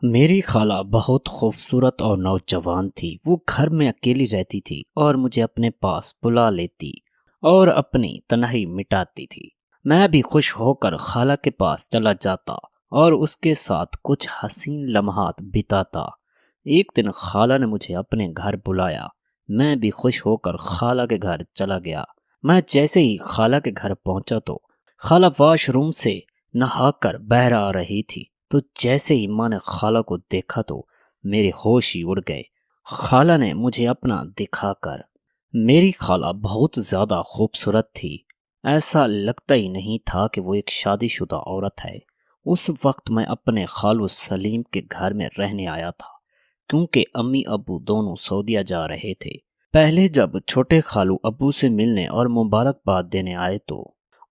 میری خالہ بہت خوبصورت اور نوجوان تھی۔ وہ گھر میں اکیلی رہتی تھی اور مجھے اپنے پاس بلا لیتی اور اپنی تنہائی مٹاتی تھی۔ میں بھی خوش ہو کر خالہ کے پاس چلا جاتا اور اس کے ساتھ کچھ حسین لمحات بتاتا۔ ایک دن خالہ نے مجھے اپنے گھر بلایا۔ میں بھی خوش ہو کر خالہ کے گھر چلا گیا۔ میں جیسے ہی خالہ کے گھر پہنچا تو خالہ واش روم سے نہا کر باہر آ رہی تھی۔ تو جیسے ہی ماں نے خالہ کو دیکھا تو میرے ہوش ہی اڑ گئے۔ خالہ نے مجھے اپنا دکھا کر، میری خالہ بہت زیادہ خوبصورت تھی۔ ایسا لگتا ہی نہیں تھا کہ وہ ایک شادی شدہ عورت ہے۔ اس وقت میں اپنے خالو سلیم کے گھر میں رہنے آیا تھا، کیونکہ امی ابو دونوں سعودیہ جا رہے تھے۔ پہلے جب چھوٹے خالو ابو سے ملنے اور مبارکباد دینے آئے تو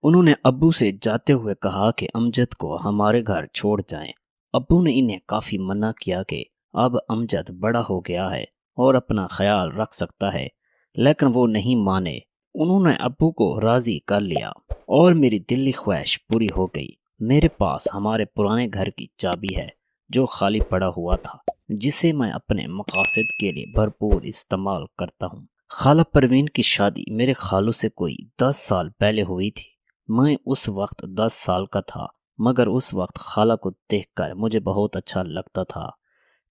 انہوں نے ابو سے جاتے ہوئے کہا کہ امجد کو ہمارے گھر چھوڑ جائیں۔ ابو نے انہیں کافی منع کیا کہ اب امجد بڑا ہو گیا ہے اور اپنا خیال رکھ سکتا ہے، لیکن وہ نہیں مانے۔ انہوں نے ابو کو راضی کر لیا اور میری دلی خواہش پوری ہو گئی۔ میرے پاس ہمارے پرانے گھر کی چابی ہے جو خالی پڑا ہوا تھا، جسے میں اپنے مقاصد کے لیے بھرپور استعمال کرتا ہوں۔ خالہ پروین کی شادی میرے خالو سے کوئی 10 سال پہلے ہوئی تھی۔ میں اس وقت 10 سال کا تھا، مگر اس وقت خالہ کو دیکھ کر مجھے بہت اچھا لگتا تھا،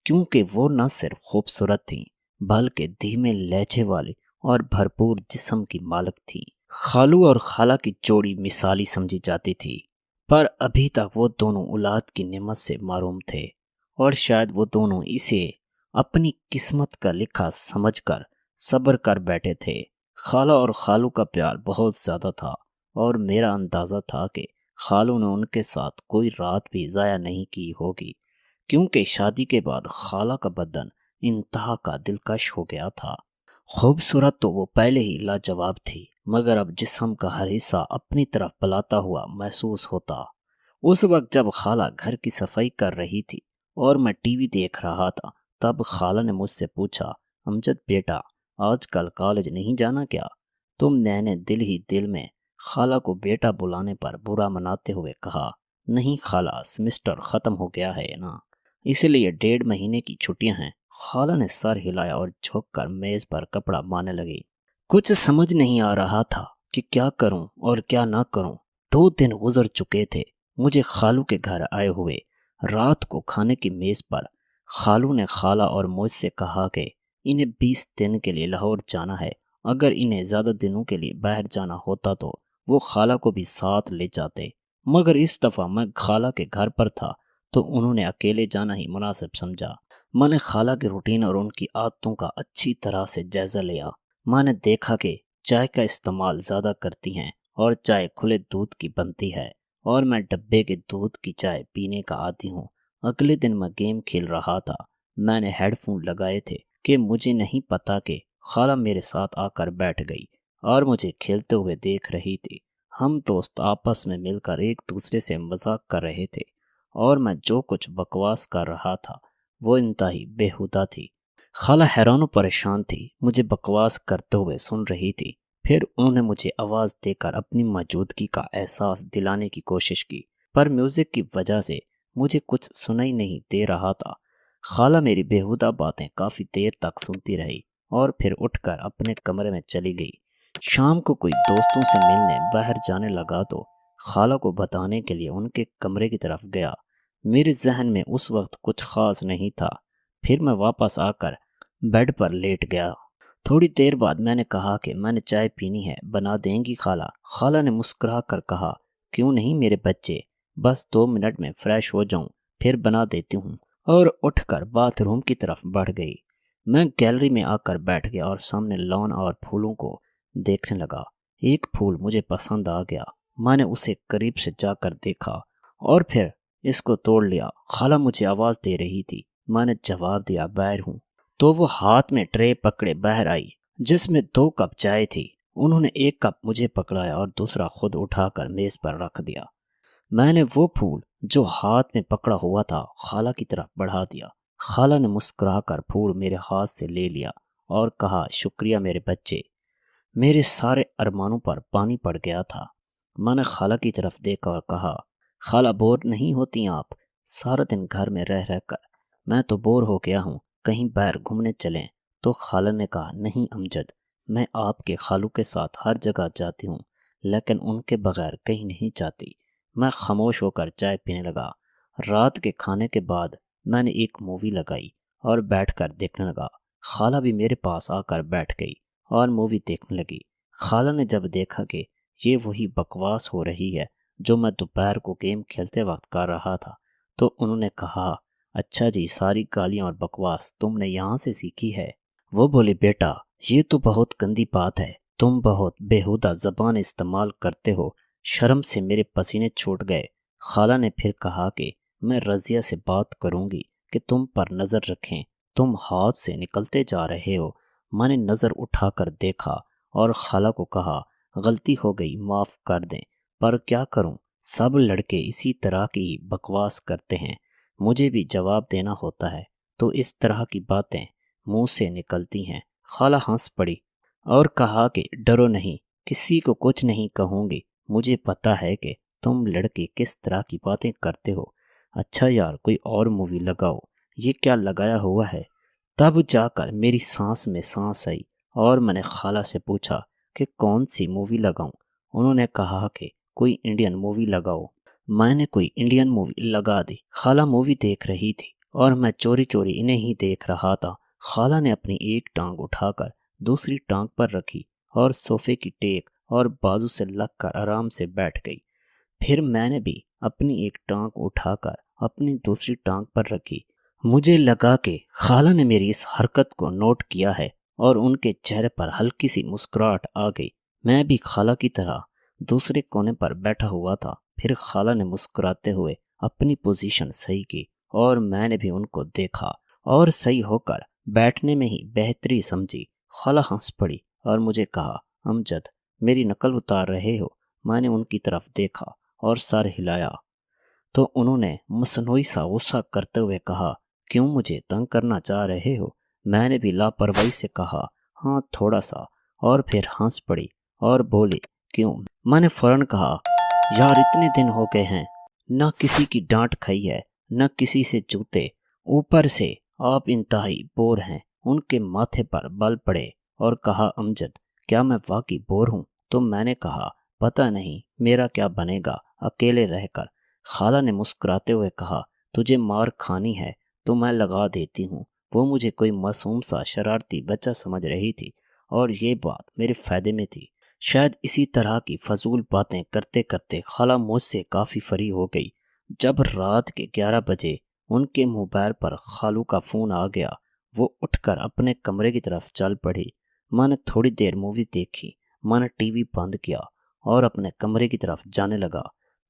کیونکہ وہ نہ صرف خوبصورت تھیں بلکہ دھیمے لہجے والی اور بھرپور جسم کی مالک تھیں۔ خالو اور خالہ کی جوڑی مثالی سمجھی جاتی تھی، پر ابھی تک وہ دونوں اولاد کی نعمت سے محروم تھے، اور شاید وہ دونوں اسے اپنی قسمت کا لکھا سمجھ کر صبر کر بیٹھے تھے۔ خالہ اور خالو کا پیار بہت زیادہ تھا، اور میرا اندازہ تھا کہ خالو نے ان کے ساتھ کوئی رات بھی ضائع نہیں کی ہوگی، کیونکہ شادی کے بعد خالہ کا بدن انتہا کا دلکش ہو گیا تھا۔ خوبصورت تو وہ پہلے ہی لاجواب تھی، مگر اب جسم کا ہر حصہ اپنی طرف بلاتا ہوا محسوس ہوتا۔ اس وقت جب خالہ گھر کی صفائی کر رہی تھی اور میں ٹی وی دیکھ رہا تھا، تب خالہ نے مجھ سے پوچھا، امجد بیٹا، آج کل کالج نہیں جانا کیا؟ تم نے دل ہی دل میں خالہ کو بیٹا بلانے پر برا مناتے ہوئے کہا، نہیں خالہ، سمسٹر ختم ہو گیا ہے نا، اس لیے 1.5 مہینے کی چھٹیاں ہیں۔ خالہ نے سر ہلایا اور جھک کر میز پر کپڑا مارنے لگی۔ کچھ سمجھ نہیں آ رہا تھا کہ کیا کروں اور کیا نہ کروں۔ 2 دن گزر چکے تھے مجھے خالو کے گھر آئے ہوئے۔ رات کو کھانے کی میز پر خالو نے خالہ اور مجھ سے کہا کہ انہیں 20 دن کے لیے لاہور جانا ہے۔ اگر انہیں زیادہ دنوں کے لیے باہر جانا ہوتا تو وہ خالہ کو بھی ساتھ لے جاتے، مگر اس دفعہ میں خالہ کے گھر پر تھا تو انہوں نے اکیلے جانا ہی مناسب سمجھا۔ میں نے خالہ کے روٹین اور ان کی عادتوں کا اچھی طرح سے جائزہ لیا۔ میں نے دیکھا کہ چائے کا استعمال زیادہ کرتی ہیں اور چائے کھلے دودھ کی بنتی ہے، اور میں ڈبے کے دودھ کی چائے پینے کا عادی ہوں۔ اگلے دن میں گیم کھیل رہا تھا۔ میں نے ہیڈ فون لگائے تھے کہ مجھے نہیں پتا کہ خالہ میرے ساتھ آ کر بیٹھ گئی اور مجھے کھیلتے ہوئے دیکھ رہی تھی۔ ہم دوست آپس میں مل کر ایک دوسرے سے مذاق کر رہے تھے، اور میں جو کچھ بکواس کر رہا تھا وہ انتہائی بیہودہ تھی۔ خالہ حیران و پریشان تھی، مجھے بکواس کرتے ہوئے سن رہی تھی۔ پھر انہوں نے مجھے آواز دے کر اپنی موجودگی کا احساس دلانے کی کوشش کی، پر میوزک کی وجہ سے مجھے کچھ سنائی نہیں دے رہا تھا۔ خالہ میری بیہودہ باتیں کافی دیر تک سنتی رہی اور پھر اٹھ کر اپنے کمرے میں چلی گئی۔ شام کو کوئی دوستوں سے ملنے باہر جانے لگا تو خالہ کو بتانے کے لیے ان کے کمرے کی طرف گیا۔ میرے ذہن میں اس وقت کچھ خاص نہیں تھا۔ پھر میں واپس آ کر بیڈ پر لیٹ گیا۔ تھوڑی دیر بعد میں نے کہا کہ میں نے چائے پینی ہے، بنا دیں گی خالہ؟ خالہ نے مسکرا کر کہا، کیوں نہیں میرے بچے، بس 2 منٹ میں فریش ہو جاؤں پھر بنا دیتی ہوں، اور اٹھ کر باتھ روم کی طرف بڑھ گئی۔ میں گیلری میں آ کر بیٹھ گیا اور سامنے لان اور پھولوں کو دیکھنے لگا۔ ایک پھول مجھے پسند آ گیا۔ میں نے اسے قریب سے جا کر دیکھا اور پھر اس کو توڑ لیا۔ خالہ مجھے آواز دے رہی تھی۔ میں نے جواب دیا، باہر ہوں۔ تو وہ ہاتھ میں ٹرے پکڑے باہر آئی جس میں 2 کپ چائے تھی۔ انہوں نے 1 کپ مجھے پکڑایا اور دوسرا خود اٹھا کر میز پر رکھ دیا۔ میں نے وہ پھول جو ہاتھ میں پکڑا ہوا تھا خالہ کی طرف بڑھا دیا۔ خالہ نے مسکرا کر پھول میرے ہاتھ سے لے لیا اور کہا، شکریہ میرے بچے۔ میرے سارے ارمانوں پر پانی پڑ گیا تھا۔ میں نے خالہ کی طرف دیکھا اور کہا، خالہ بور نہیں ہوتی آپ؟ سارا دن گھر میں رہ کر میں تو بور ہو گیا ہوں، کہیں باہر گھومنے چلیں۔ تو خالہ نے کہا نہیں امجد، میں آپ کے خالو کے ساتھ ہر جگہ جاتی ہوں لیکن ان کے بغیر کہیں نہیں جاتی۔ میں خاموش ہو کر چائے پینے لگا۔ رات کے کھانے کے بعد میں نے ایک مووی لگائی اور بیٹھ کر دیکھنے لگا۔ خالہ بھی میرے پاس آ کر بیٹھ گئی اور مووی دیکھنے لگی۔ خالہ نے جب دیکھا کہ یہ وہی بکواس ہو رہی ہے جو میں دوپہر کو گیم کھیلتے وقت کر رہا تھا، تو انہوں نے کہا اچھا جی، ساری گالیاں اور بکواس تم نے یہاں سے سیکھی ہے؟ وہ بولی بیٹا یہ تو بہت گندی بات ہے، تم بہت بیہودہ زبان استعمال کرتے ہو۔ شرم سے میرے پسینے چھوٹ گئے۔ خالہ نے پھر کہا کہ میں رضیہ سے بات کروں گی کہ تم پر نظر رکھیں، تم ہاتھ سے نکلتے جا رہے ہو۔ میں نے نظر اٹھا کر دیکھا اور خالہ کو کہا غلطی ہو گئی، معاف کر دیں، پر کیا کروں، سب لڑکے اسی طرح کی بکواس کرتے ہیں، مجھے بھی جواب دینا ہوتا ہے، تو اس طرح کی باتیں منہ سے نکلتی ہیں۔ خالہ ہنس پڑی اور کہا کہ ڈرو نہیں، کسی کو کچھ نہیں کہوں گی، مجھے پتہ ہے کہ تم لڑکے کس طرح کی باتیں کرتے ہو۔ اچھا یار کوئی اور مووی لگاؤ، یہ کیا لگایا ہوا ہے؟ تب جا کر میری سانس میں سانس آئی اور میں نے خالہ سے پوچھا کہ کون سی مووی لگاؤں؟ انہوں نے کہا کہ کوئی انڈین مووی لگاؤ۔ میں نے کوئی انڈین مووی لگا دی۔ خالہ مووی دیکھ رہی تھی اور میں چوری چوری انہیں ہی دیکھ رہا تھا۔ خالہ نے اپنی ایک ٹانگ اٹھا کر دوسری ٹانگ پر رکھی اور صوفے کی ٹیک اور بازو سے لگ کر آرام سے بیٹھ گئی۔ پھر میں نے بھی اپنی ایک ٹانگ اٹھا کر اپنی دوسری ٹانگ پر رکھی۔ مجھے لگا کہ خالہ نے میری اس حرکت کو نوٹ کیا ہے اور ان کے چہرے پر ہلکی سی مسکراہٹ آ گئی۔ میں بھی خالہ کی طرح دوسرے کونے پر بیٹھا ہوا تھا۔ پھر خالہ نے مسکراتے ہوئے اپنی پوزیشن صحیح کی اور میں نے بھی ان کو دیکھا اور صحیح ہو کر بیٹھنے میں ہی بہتری سمجھی۔ خالہ ہنس پڑی اور مجھے کہا امجد میری نقل اتار رہے ہو؟ میں نے ان کی طرف دیکھا اور سر ہلایا تو انہوں نے مصنوعی سا غصہ کرتے ہوئے کہا کیوں مجھے تنگ کرنا چاہ رہے ہو؟ میں نے بھی لاپرواہی سے کہا ہاں تھوڑا سا، اور پھر ہنس پڑی اور بولی کیوں؟ میں نے فوراً کہا یار اتنے دن ہو گئے ہیں، نہ کسی کی ڈانٹ کھائی ہے نہ کسی سے جوتے، اوپر سے آپ انتہائی بور ہیں۔ ان کے ماتھے پر بل پڑے اور کہا امجد کیا میں واقعی بور ہوں؟ تو میں نے کہا پتہ نہیں میرا کیا بنے گا اکیلے رہ کر۔ خالہ نے مسکراتے ہوئے کہا تجھے مار کھانی ہے تو میں لگا دیتی ہوں۔ وہ مجھے کوئی معصوم سا شرارتی بچہ سمجھ رہی تھی اور یہ بات میرے فائدے میں تھی۔ شاید اسی طرح کی فضول باتیں کرتے کرتے خالہ مجھ سے کافی فری ہو گئی۔ جب رات کے 11 بجے ان کے موبائل پر خالو کا فون آ گیا، وہ اٹھ کر اپنے کمرے کی طرف چل پڑی۔ میں نے تھوڑی دیر مووی دیکھی، میں نے ٹی وی بند کیا اور اپنے کمرے کی طرف جانے لگا۔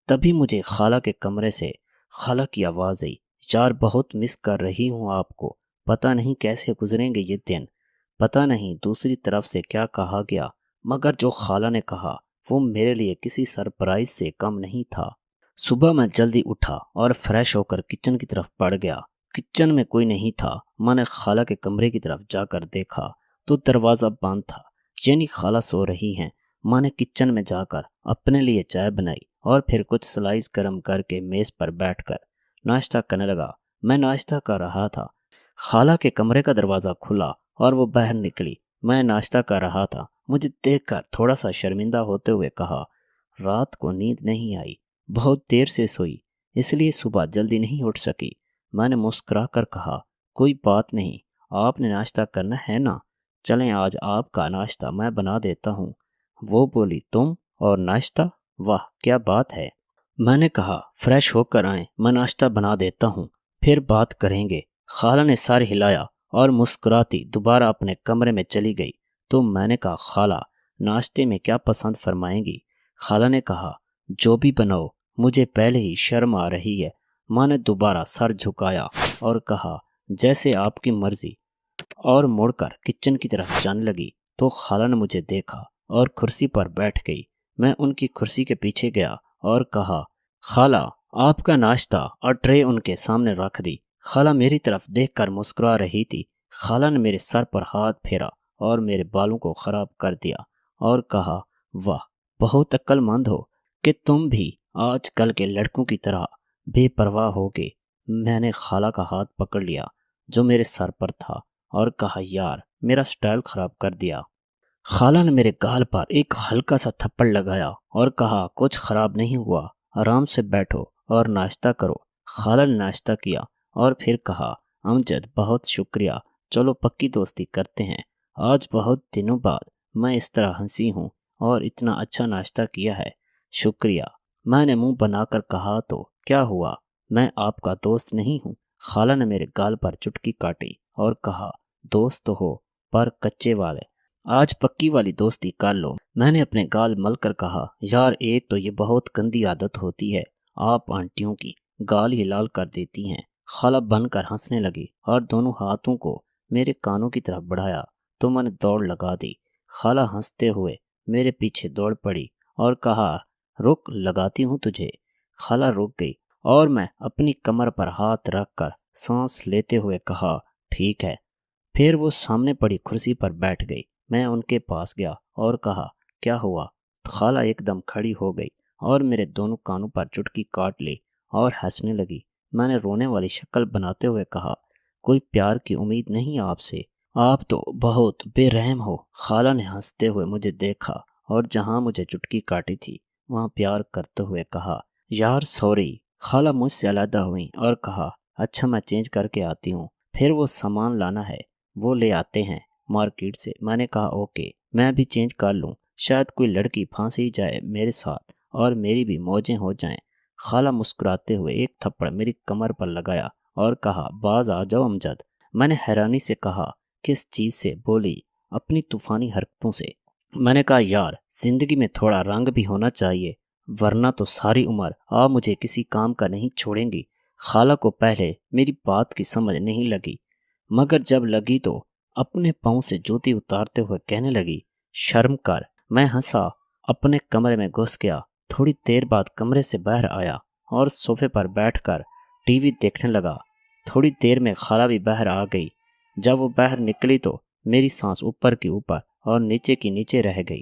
تبھی مجھے خالہ کے کمرے سے خالہ کی آواز آئی یار بہت مس کر رہی ہوں آپ کو، پتہ نہیں کیسے گزریں گے یہ دن۔ پتہ نہیں دوسری طرف سے کیا کہا گیا، مگر جو خالہ نے کہا وہ میرے لیے کسی سرپرائز سے کم نہیں تھا۔ صبح میں جلدی اٹھا اور فریش ہو کر کچن کی طرف بڑھ گیا۔ کچن میں کوئی نہیں تھا۔ میں نے خالہ کے کمرے کی طرف جا کر دیکھا تو دروازہ بند تھا، یعنی خالہ سو رہی ہیں۔ میں نے کچن میں جا کر اپنے لیے چائے بنائی اور پھر کچھ سلائس گرم کر کے میز پر بیٹھ کر ناشتہ کرنے لگا۔ میں ناشتہ کر رہا تھا، خالہ کے کمرے کا دروازہ کھلا اور وہ باہر نکلی۔ میں ناشتہ کر رہا تھا، مجھے دیکھ کر تھوڑا سا شرمندہ ہوتے ہوئے کہا رات کو نیند نہیں آئی، بہت دیر سے سوئی اس لیے صبح جلدی نہیں اٹھ سکی۔ میں نے مسکرا کر کہا کوئی بات نہیں، آپ نے ناشتہ کرنا ہے نا، چلیں آج آپ کا ناشتہ میں بنا دیتا ہوں۔ وہ بولی تم اور ناشتہ، واہ کیا بات ہے۔ میں نے کہا فریش ہو کر آئیں، میں ناشتہ بنا دیتا ہوں پھر بات کریں گے۔ خالہ نے سر ہلایا اور مسکراتی دوبارہ اپنے کمرے میں چلی گئی۔ تو میں نے کہا خالہ ناشتے میں کیا پسند فرمائیں گی؟ خالہ نے کہا جو بھی بناؤ، مجھے پہلے ہی شرم آ رہی ہے۔ میں نے دوبارہ سر جھکایا اور کہا جیسے آپ کی مرضی، اور مڑ کر کچن کی طرف جانے لگی تو خالہ نے مجھے دیکھا اور کرسی پر بیٹھ گئی۔ میں ان کی کرسی کے پیچھے گیا اور کہا خالہ آپ کا ناشتہ، اور ٹرے ان کے سامنے رکھ دی۔ خالہ میری طرف دیکھ کر مسکرا رہی تھی۔ خالہ نے میرے سر پر ہاتھ پھیرا اور میرے بالوں کو خراب کر دیا اور کہا واہ بہت عقل مند ہو کہ تم بھی آج کل کے لڑکوں کی طرح بے پرواہ ہوگے۔ میں نے خالہ کا ہاتھ پکڑ لیا جو میرے سر پر تھا اور کہا یار میرا سٹائل خراب کر دیا۔ خالہ نے میرے گال پر ایک ہلکا سا تھپڑ لگایا اور کہا کچھ خراب نہیں ہوا، آرام سے بیٹھو اور ناشتہ کرو۔ خالہ نے ناشتہ کیا اور پھر کہا امجد بہت شکریہ، چلو پکی دوستی کرتے ہیں، آج بہت دنوں بعد میں اس طرح ہنسی ہوں اور اتنا اچھا ناشتہ کیا ہے، شکریہ۔ میں نے منہ بنا کر کہا تو کیا ہوا، میں آپ کا دوست نہیں ہوں؟ خالہ نے میرے گال پر چٹکی کاٹی اور کہا دوست تو ہو پر کچے والے، آج پکی والی دوستی کر لو۔ میں نے اپنے گال مل کر کہا یار ایک تو یہ بہت گندی عادت ہوتی ہے آپ آنٹیوں کی، گال ہی لال کر دیتی ہیں۔ خالہ بن کر ہنسنے لگی اور دونوں ہاتھوں کو میرے کانوں کی طرف بڑھایا تو میں نے دوڑ لگا دی۔ خالہ ہنستے ہوئے میرے پیچھے دوڑ پڑی اور کہا رک لگاتی ہوں تجھے۔ خالہ رک گئی اور میں اپنی کمر پر ہاتھ رکھ کر سانس لیتے ہوئے کہا ٹھیک ہے۔ پھر وہ سامنے پڑی کرسی پر بیٹھ گئی۔ میں ان کے پاس گیا اور کہا کیا ہوا؟ خالہ ایک دم کھڑی ہو گئی اور میرے دونوں کانوں پر چٹکی کاٹ لی اور ہنسنے لگی۔ میں نے رونے والی شکل بناتے ہوئے کہا کوئی پیار کی امید نہیں آپ سے، آپ تو بہت بے رحم ہو۔ خالہ نے ہنستے ہوئے مجھے دیکھا اور جہاں مجھے چٹکی کاٹی تھی وہاں پیار کرتے ہوئے کہا یار سوری۔ خالہ مجھ سے علیحدہ ہوئیں اور کہا اچھا میں چینج کر کے آتی ہوں، پھر وہ سامان لانا ہے وہ لے آتے ہیں مارکیٹ سے۔ میں نے کہا اوکے، میں بھی چینج کر لوں، شاید کوئی لڑکی پھانسی جائے میرے ساتھ اور میری بھی موجیں ہو جائیں۔ خالہ مسکراتے ہوئے ایک تھپڑ میری کمر پر لگایا اور کہا باز آ جاؤ امجد۔ میں نے حیرانی سے کہا کس چیز سے؟ بولی اپنی طوفانی حرکتوں سے۔ میں نے کہا یار زندگی میں تھوڑا رنگ بھی ہونا چاہیے ورنہ تو ساری عمر آپ مجھے کسی کام کا نہیں چھوڑیں گی۔ خالہ کو پہلے میری بات کی سمجھ نہیں لگی مگر جب لگی تو اپنے پاؤں سے جوتی اتارتے ہوئے کہنے لگی شرم کر۔ میں ہنسا، اپنے کمرے میں گھس گیا۔ تھوڑی دیر بعد کمرے سے باہر آیا اور صوفے پر بیٹھ کر ٹی وی دیکھنے لگا۔ تھوڑی دیر میں خالہ بھی باہر آ گئی۔ جب وہ باہر نکلی تو میری سانس اوپر کی اوپر اور نیچے کی نیچے رہ گئی۔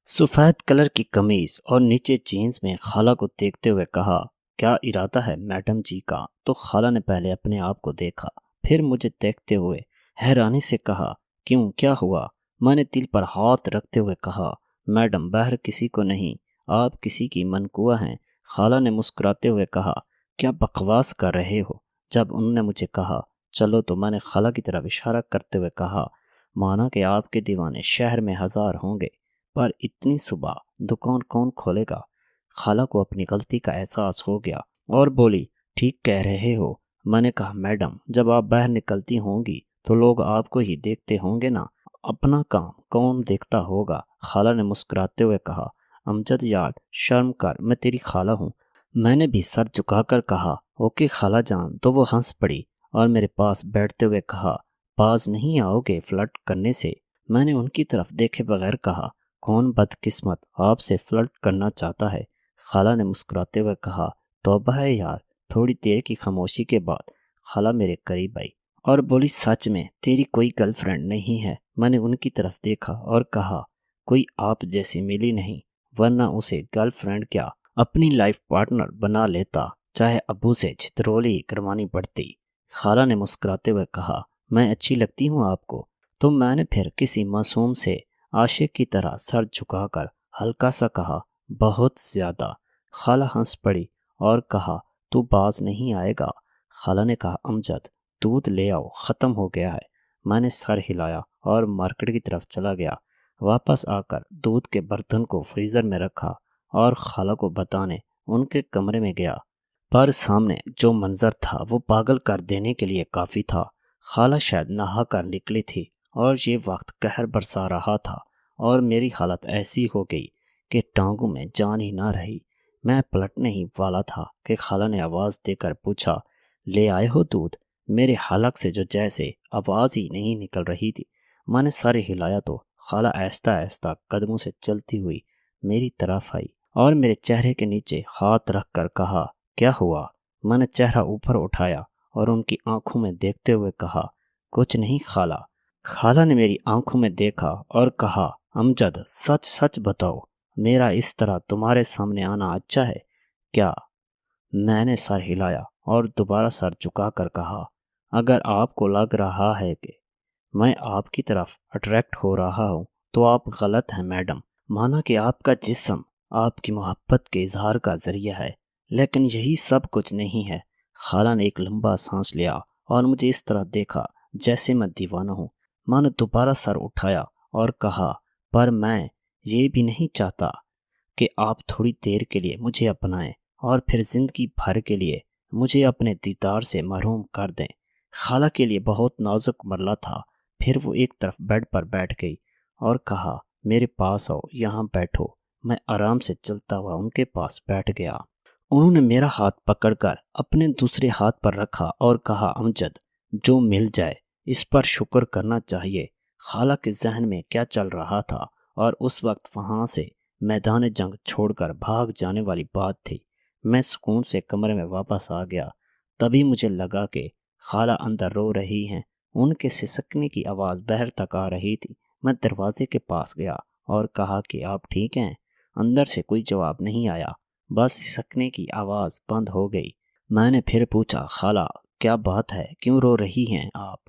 سفید کلر کی قمیض اور نیچے جینز میں خالہ کو دیکھتے ہوئے کہا کیا ارادہ ہے میڈم جی کا؟ تو خالہ نے پہلے اپنے آپ کو دیکھا پھر مجھے دیکھتے ہوئے حیرانی سے کہا کیوں کیا ہوا؟ میں نے دل پر ہاتھ رکھتے ہوئے کہا میڈم باہر کسی کو نہیں، آپ کسی کی منقوہ ہیں۔ خالہ نے مسکراتے ہوئے کہا کیا بکواس کر رہے ہو؟ جب انہوں نے مجھے کہا چلو تو میں نے خالہ کی طرف اشارہ کرتے ہوئے کہا مانا کہ آپ کے دیوانے شہر میں ہزار ہوں گے پر اتنی صبح دکان کون کھولے گا؟ خالہ کو اپنی غلطی کا احساس ہو گیا اور بولی ٹھیک کہہ رہے ہو۔ میں نے کہا میڈم جب آپ باہر نکلتی ہوں گی تو لوگ آپ کو ہی دیکھتے ہوں گے نا، اپنا کام کون دیکھتا ہوگا؟ خالہ نے مسکراتے ہوئے کہا امجد یار شرم کر، میں تیری خالہ ہوں۔ میں نے بھی سر جھکا کر کہا اوکے خالہ جان، تو وہ ہنس پڑی اور میرے پاس بیٹھتے ہوئے کہا باز نہیں آؤ گے فلرٹ کرنے سے؟ میں نے ان کی طرف دیکھے بغیر کہا کون بدقسمت آپ سے فلرٹ کرنا چاہتا ہے؟ خالہ نے مسکراتے ہوئے کہا توبہ ہے یار۔ تھوڑی دیر کی خاموشی کے بعد خالہ میرے قریب آئی اور بولی سچ میں تیری کوئی گرل فرینڈ نہیں ہے؟ میں نے ان کی طرف دیکھا اور کہا کوئی آپ جیسی ملی نہیں ورنہ اسے گرل فرینڈ کیا اپنی لائف پارٹنر بنا لیتا، چاہے ابو سے چھترولی کروانی پڑتی۔ خالہ نے مسکراتے ہوئے کہا میں اچھی لگتی ہوں آپ کو؟ تو میں نے پھر کسی معصوم سے عاشق کی طرح سر جھکا کر ہلکا سا کہا بہت زیادہ۔ خالہ ہنس پڑی اور کہا تو باز نہیں آئے گا؟ خالہ نے کہا امجد دودھ لے آؤ ختم ہو گیا ہے۔ میں نے سر ہلایا اور مارکیٹ کی طرف چلا گیا۔ واپس آ کر دودھ کے برتن کو فریزر میں رکھا اور خالہ کو بتانے ان کے کمرے میں گیا، پر سامنے جو منظر تھا وہ پاگل کر دینے کے لیے کافی تھا۔ خالہ شاید نہا کر نکلی تھی اور یہ وقت قہر برسا رہا تھا اور میری حالت ایسی ہو گئی کہ ٹانگوں میں جان ہی نہ رہی۔ میں پلٹنے ہی والا تھا کہ خالہ نے آواز دے کر پوچھا لے آئے ہو دودھ؟ میرے حلق سے جو جیسے آواز ہی نہیں نکل رہی تھی۔ میں نے سر ہلایا تو خالہ آہستہ آہستہ قدموں سے چلتی ہوئی میری طرف آئی اور میرے چہرے کے نیچے ہاتھ رکھ کر کہا کیا ہوا؟ میں نے چہرہ اوپر اٹھایا اور ان کی آنکھوں میں دیکھتے ہوئے کہا کچھ نہیں خالہ۔ خالہ نے میری آنکھوں میں دیکھا اور کہا امجد سچ سچ بتاؤ، میرا اس طرح تمہارے سامنے آنا اچھا ہے کیا؟ میں نے سر ہلایا اور دوبارہ سر جھکا کر کہا، اگر آپ کو لگ رہا ہے کہ میں آپ کی طرف اٹریکٹ ہو رہا ہوں تو آپ غلط ہیں میڈم۔ مانا کہ آپ کا جسم آپ کی محبت کے اظہار کا ذریعہ ہے، لیکن یہی سب کچھ نہیں ہے۔ خالہ نے ایک لمبا سانس لیا اور مجھے اس طرح دیکھا جیسے میں دیوانہ ہوں۔ ماں نے دوبارہ سر اٹھایا اور کہا، پر میں یہ بھی نہیں چاہتا کہ آپ تھوڑی دیر کے لیے مجھے اپنائیں اور پھر زندگی بھر کے لیے مجھے اپنے دیدار سے محروم کر دیں۔ خالہ کے لیے بہت نازک مرلہ تھا۔ پھر وہ ایک طرف بیڈ پر بیٹھ گئی اور کہا، میرے پاس آؤ، یہاں بیٹھو۔ میں آرام سے چلتا ہوا ان کے پاس بیٹھ گیا۔ انہوں نے میرا ہاتھ پکڑ کر اپنے دوسرے ہاتھ پر رکھا اور کہا، امجد، جو مل جائے اس پر شکر کرنا چاہیے۔ خالہ کے ذہن میں کیا چل رہا تھا اور اس وقت وہاں سے میدان جنگ چھوڑ کر بھاگ جانے والی بات تھی۔ میں سکون سے کمرے میں واپس آ گیا۔ تبھی مجھے لگا کہ خالہ اندر رو رہی ہیں۔ ان کے سسکنے کی آواز باہر تک آ رہی تھی۔ میں دروازے کے پاس گیا اور کہا کہ آپ ٹھیک ہیں؟ اندر سے کوئی جواب نہیں آیا، بس سسکنے کی آواز بند ہو گئی۔ میں نے پھر پوچھا، خالہ کیا بات ہے، کیوں رو رہی ہیں آپ؟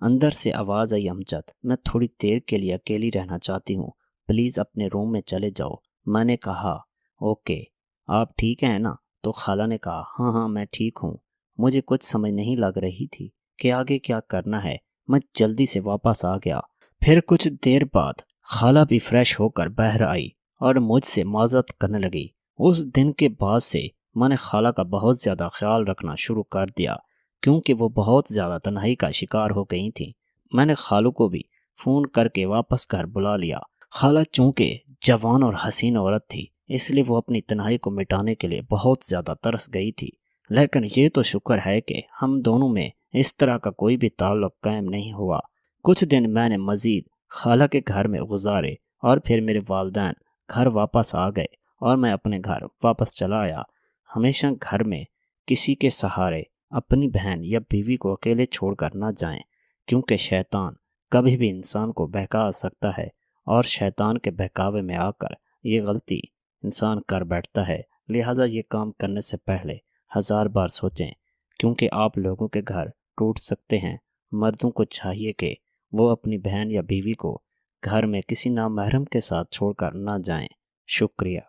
اندر سے آواز آئی، امجد، میں تھوڑی دیر کے لیے اکیلی رہنا چاہتی ہوں، پلیز اپنے روم میں چلے جاؤ۔ میں نے کہا، اوکے، آپ ٹھیک ہیں نا؟ تو خالہ نے کہا، ہاں ہاں میں ٹھیک ہوں۔ مجھے کچھ سمجھ نہیں لگ رہی تھی کہ آگے کیا کرنا ہے۔ میں جلدی سے واپس آ گیا۔ پھر کچھ دیر بعد خالہ بھی فریش ہو کر باہر آئی اور مجھ سے معذرت کرنے لگی۔ اس دن کے بعد سے میں نے خالہ کا بہت زیادہ خیال رکھنا شروع کر دیا، کیونکہ وہ بہت زیادہ تنہائی کا شکار ہو گئی تھیں۔ میں نے خالو کو بھی فون کر کے واپس گھر بلا لیا۔ خالہ چونکہ جوان اور حسین عورت تھی، اس لیے وہ اپنی تنہائی کو مٹانے کے لیے بہت زیادہ ترس گئی تھی۔ لیکن یہ تو شکر ہے کہ ہم دونوں میں اس طرح کا کوئی بھی تعلق قائم نہیں ہوا۔ کچھ دن میں نے مزید خالہ کے گھر میں گزارے اور پھر میرے والدین گھر واپس آ گئے اور میں اپنے گھر واپس چلا آیا۔ ہمیشہ گھر میں کسی کے سہارے اپنی بہن یا بیوی کو اکیلے چھوڑ کر نہ جائیں، کیونکہ شیطان کبھی بھی انسان کو بہکا سکتا ہے، اور شیطان کے بہکاوے میں آ کر یہ غلطی انسان کر بیٹھتا ہے۔ لہٰذا یہ کام کرنے سے پہلے 1000 بار سوچیں، کیونکہ آپ لوگوں کے گھر ٹوٹ سکتے ہیں۔ مردوں کو چاہیے کہ وہ اپنی بہن یا بیوی کو گھر میں کسی نامحرم کے ساتھ چھوڑ کر نہ جائیں۔ شکریہ۔